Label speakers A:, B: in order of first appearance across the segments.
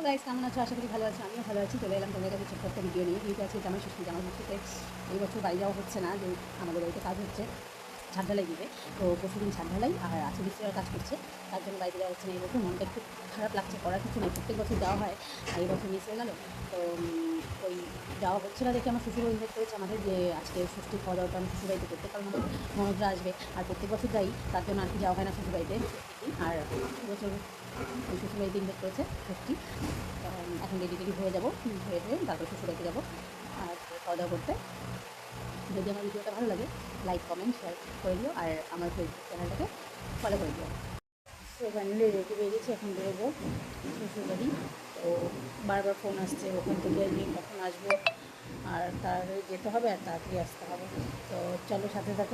A: Guys, কেমন আছো? আশা করি ভালো আছো। আমিও ভালো আছি। চলে এলাম তোমাদের কাছে ছোট্ট একটা ভিডিও নিয়ে। ভিডিওতে আছে জামাই ষষ্ঠী। জামাই ষষ্ঠীতে এই বছর বাড়ি যাওয়া হচ্ছে না, যে আমাদের বাড়িতে কাজ হচ্ছে, ছাদ ঢালাই দিবে। তো পরশুদিন ছাদ ঢালাই আর আছে মিস্ত্রিরা কাজ করছে, তার জন্য বাড়িতে যাওয়া হচ্ছে না। এই বছর মনটা একটু খারাপ লাগছে, করার কিছু নেই, প্রত্যেক বছর যাওয়া হয় আর এই বছর মিস হয়ে গেল। তো ওই যাওয়া হচ্ছে না দেখে আমার শ্বশুরও ইনভাইট করেছে আমাদের, যে আজকে ষষ্ঠী খাওয়া দাওয়াটা আমি শ্বশুরবাড়িতে করতে, কারণ আমার ননদরা আসবে আর প্রত্যেক বছর যাই, তার জন্য আর কি যাওয়া হয় না শ্বশুরবাড়িতে। আর বছর ওই শ্বশুরবাড়িতে ইনভাইট করেছে ষষ্ঠী। এখন রেডি হয়ে যাবো, হয়ে তারপর শ্বশুরবাড়িতে যাবো আর খাওয়া দাওয়া করতে। যদি আমার ভিডিওটা ভালো লাগে, লাইক কমেন্ট শেয়ার করে দিও আর আমার ফেসবুক চ্যানেলটাকে ফলো করে দিও। তো ফাইনালি রেডি হয়ে গেছি, এখন বেরোবো শ্বশুরবাড়ি। তো বারবার ফোন আসছে ওখান থেকে, যে কখন আসবো, আর তাড়াতাড়ি যেতে হবে আর তাড়াতাড়ি আসতে হবে। তো চলো সাথে থাকো।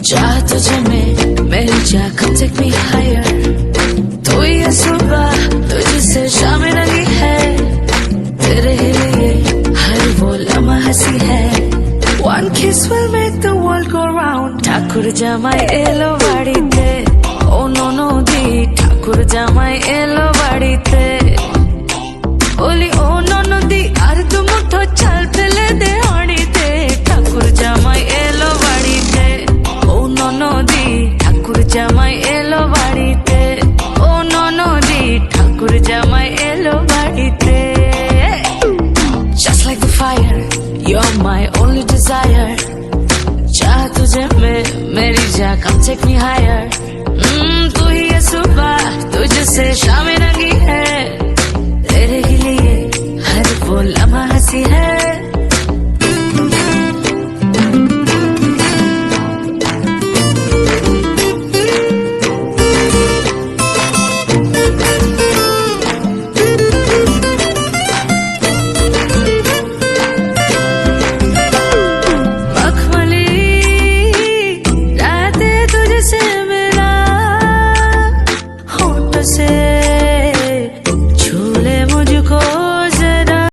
B: चाह तुझे मेरी चाह come take me higher। तू ये सुबह तुझसे शाम लगी है, तेरे ही लिए हर वो लम्हा हंसी है। One kiss will make the world go round। ठाकुर जामाई एलो बाड़ीते, ओ नो नो दी ठाकुर जामाई एलो बाड़ीते। ओली ओ नो नो दी आर तू मुठो चल पेले दे हाड़ीते। ठाकुर जामाई एलो बाड़ीते, নদী ঠাকুর জামাই এলো বাড়িতে। ও নদী ঠাকুর জামাই এলো বাড়িতে। Just like the fire, you're my only desire। चाह तुझे मेरी जा come take me higher। तू ही ये सुबह तुझसे शाम रंगी है, तेरे ही लिए हर वो लम्हा हंसी है।